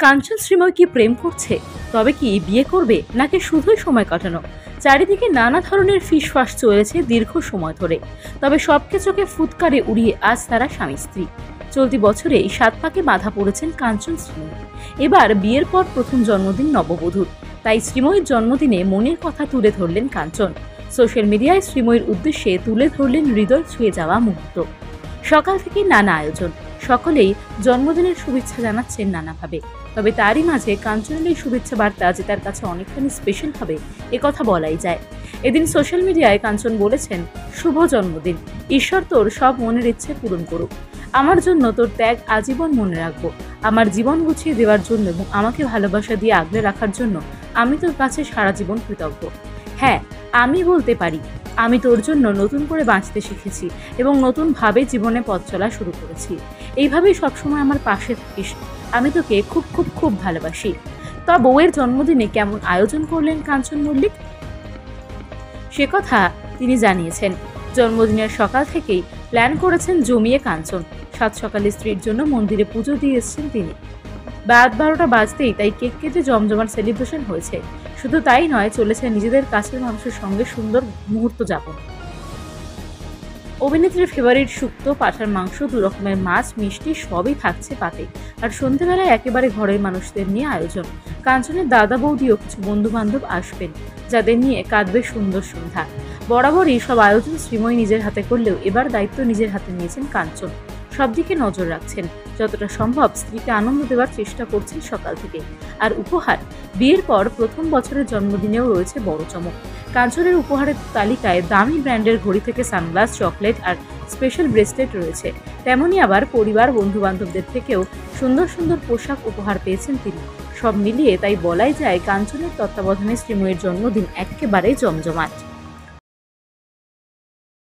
কাঞ্চন শ্রীময় কি প্রেম করছে? তবে কি বিয়ে করবে নাকি শুধুই সময় কাটানো? চারিদিকে নানা ধরনের ফিসফাস চলেছে দীর্ঘ সময় ধরে। তবে সবকিছুকে ফুৎকারে উড়িয়ে আজ তারা স্বামী স্ত্রী। চলতি বছরেই ৭ পাকে বাধা পড়েছেন কাঞ্চন শ্রীময়। এবার বিয়ের পর প্রথম জন্মদিন নববধূর, তাই শ্রীময়ীর জন্মদিনে মনের কথা তুলে ধরলেন কাঞ্চন। সোশ্যাল মিডিয়ায় শ্রীময়ীর উদ্দেশ্যে তুলে ধরলেন হৃদয় ছুঁয়ে যাওয়া মুহূর্ত। সকাল থেকে নানা আয়োজন, সকলেই জন্মদিনের শুভেচ্ছা জানাচ্ছেন নানাভাবে। তবে তারই মাঝে কাঞ্চনের এই শুভেচ্ছা বার্তা যে তার কাছে অনেকখানি স্পেশাল হবে কথা বলাই যায়। এদিন সোশ্যাল মিডিয়ায় কাঞ্চন বলেছেন, শুভ জন্মদিন, ঈশ্বর তোর সব মনের ইচ্ছে পূরণ করুক। আমার জন্য তোর ত্যাগ আজীবন মনে রাখবো। আমার জীবন গুছিয়ে দেওয়ার জন্য এবং আমাকে ভালোবাসা দিয়ে আগলে রাখার জন্য আমি তোর কাছে সারা জীবন কৃতজ্ঞ। হ্যাঁ, আমি বলতে পারি, আমি তোর জন্য নতুন করে বাঁচতে শিখেছি এবং নতুনভাবে জীবনে পথ চলা শুরু করেছি। এইভাবেই সবসময় আমার পাশে থাকিস। আমি তোকে খুব খুব খুব ভালোবাসি। তা বউয়ের জন্মদিনে কেমন আয়োজন করলেন কাঞ্চন মল্লিক, সে কথা তিনি জানিয়েছেন। জন্মদিনের সকাল থেকেই প্ল্যান করেছেন জমিয়ে কাঞ্চন। সাত সকালে স্ত্রীর জন্য মন্দিরে পুজো দিয়ে এসেছেন তিনি। রাত ১২টা বাজতেই তাই কেক কেটে জমজমাট সেলিব্রেশন হয়েছে। শুধু তাই নয়, চলেছে নিজেদের কাছের মানুষের সঙ্গে সুন্দর মুহূর্ত যাপন। অভিনেত্রীর ফেভারিট শুক্তো, পাঁঠার মাংস, ২ রকমের মাছ, মিষ্টি সবই থাকছে পাতে। আর সন্ধ্যেবেলায় একেবারে ঘরের মানুষদের নিয়ে আয়োজন। কাঞ্চনের দাদা বৌদি ও কিছু বন্ধু বান্ধব আসবেন, যাদের নিয়ে কাটবে সুন্দর সন্ধ্যা। বরাবরই সব আয়োজন শ্রীময়ী নিজের হাতে করলেও এবার দায়িত্ব নিজের হাতে নিয়েছেন কাঞ্চন। সব দিকে নজর রাখছেন, যতটা সম্ভব স্ত্রীকে আনন্দ দেওয়ার চেষ্টা করছেন সকাল থেকে। আর উপহার, বিয়ের পর প্রথম বছরের জন্মদিনেও রয়েছে বড় চমক। কাঞ্চনের উপহারের তালিকায় দামি ব্র্যান্ডের ঘড়ি থেকে সানগ্লাস, চকলেট আর স্পেশাল ব্রেসলেট রয়েছে। তেমনই আবার পরিবার বন্ধু বান্ধবদের থেকেও সুন্দর সুন্দর পোশাক উপহার পেয়েছেন তিনি। সব মিলিয়ে তাই বলাই যায় কাঞ্চনের তত্ত্বাবধানে শ্রীময়ীর জন্মদিন একেবারে জমজমাট।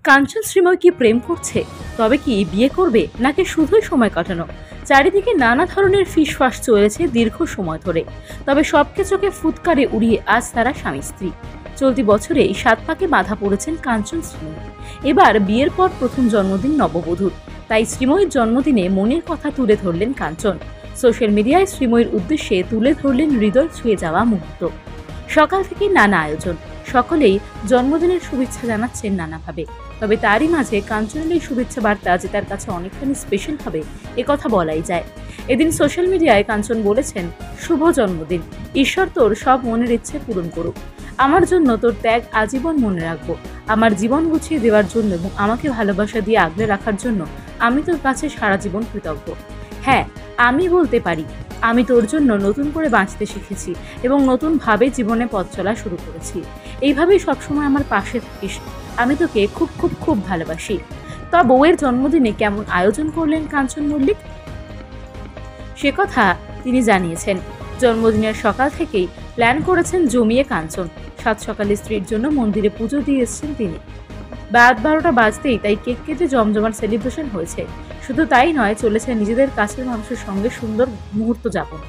কাঞ্চন শ্রীময় কি প্রেম করছে? তবে কি বিয়ে করবে নাকি শুধুই সময় কাটানো? চারিদিকে নানা ধরনের ফিসফাস চলেছে দীর্ঘ সময় ধরে। তবে সবকিছুকে ফুৎকারে উড়িয়ে আজ তারা স্বামী স্ত্রী। চলতি বছরেই ৭ পাকে বাধা পড়েছেন কাঞ্চন শ্রীময়। এবার বিয়ের পর প্রথম জন্মদিন নববধূর, তাই শ্রীময়ীর জন্মদিনে মনের কথা তুলে ধরলেন কাঞ্চন। সোশ্যাল মিডিয়ায় শ্রীময়ীর উদ্দেশ্যে তুলে ধরলেন হৃদয় ছুঁয়ে যাওয়া মুহূর্ত। সকাল থেকে নানা আয়োজন, সকলেই জন্মদিনের শুভেচ্ছা জানাচ্ছেন নানাভাবে। তবে তারই মাঝে কাঞ্চনের এই শুভেচ্ছা বার্তা যে তার কাছে অনেকখানি স্পেশাল হবে কথা বলাই যায়। এদিন সোশ্যাল মিডিয়ায় কাঞ্চন বলেছেন, শুভ জন্মদিন, ঈশ্বর তোর সব মনের ইচ্ছে পূরণ করুক। আমার জন্য তোর ত্যাগ আজীবন মনে রাখবো। আমার জীবন গুছিয়ে দেওয়ার জন্য এবং আমাকে ভালোবাসা দিয়ে আগলে রাখার জন্য আমি তোর কাছে সারা জীবন কৃতজ্ঞ। হ্যাঁ, আমি বলতে পারি, আমি তোর জন্য নতুন করে বাঁচতে শিখেছি এবং নতুনভাবে জীবনে পথ চলা শুরু করেছি। এইভাবেই সবসময় আমার পাশে থাকিস। আমি তোকে খুব খুব খুব ভালোবাসি। তা বউয়ের জন্মদিনে কেমন আয়োজন করলেন কাঞ্চন মল্লিক, সে কথা তিনি জানিয়েছেন। জন্মদিনের সকাল থেকেই প্ল্যান করেছেন জমিয়ে কাঞ্চন। সাত সকালে স্ত্রীর জন্য মন্দিরে পুজো দিয়ে এসেছেন তিনি। রাত ১২টা বাজতেই তাই কেক কেটে জমজমাট সেলিব্রেশন হয়েছে। শুধু তাই নয়, চলেছে নিজেদের কাছের মানুষের সঙ্গে সুন্দর মুহূর্ত যাপন।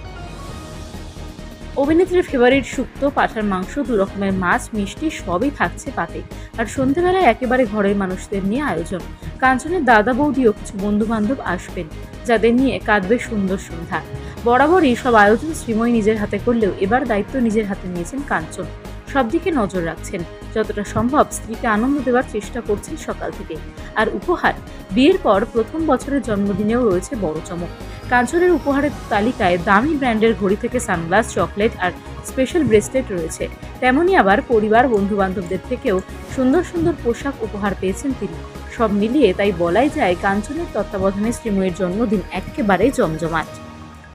অভিনেত্রীর ফেভারিট শুক্তো, পাঁঠার মাংস, ২ রকমের মাছ, মিষ্টি সবই থাকছে পাতে। আর সন্ধ্যেবেলায় একেবারে ঘরের মানুষদের নিয়ে আয়োজন। কাঞ্চনের দাদা বৌদি ও কিছু বন্ধু বান্ধব আসবেন, যাদের নিয়ে কাটবে সুন্দর সন্ধ্যা। বরাবরই সব আয়োজন শ্রীময়ী নিজের হাতে করলেও এবার দায়িত্ব নিজের হাতে নিয়েছেন কাঞ্চন। সব দিকে নজর রাখছেন, যতটা সম্ভব স্ত্রীকে আনন্দ দেওয়ার চেষ্টা করছেন সকাল থেকে। আর উপহার, বিয়ের পর প্রথম বছরের জন্মদিনেও রয়েছে বড় চমক। কাঞ্চনের উপহারের তালিকায় দামি ব্র্যান্ডের ঘড়ি থেকে সানগ্লাস, চকলেট আর স্পেশাল ব্রেসলেট রয়েছে। তেমনই আবার পরিবার বন্ধু বান্ধবদের থেকেও সুন্দর সুন্দর পোশাক উপহার পেয়েছেন তিনি। সব মিলিয়ে তাই বলাই যায় কাঞ্চনের তত্ত্বাবধানে শ্রীময়ীর জন্মদিন একেবারে জমজমাট।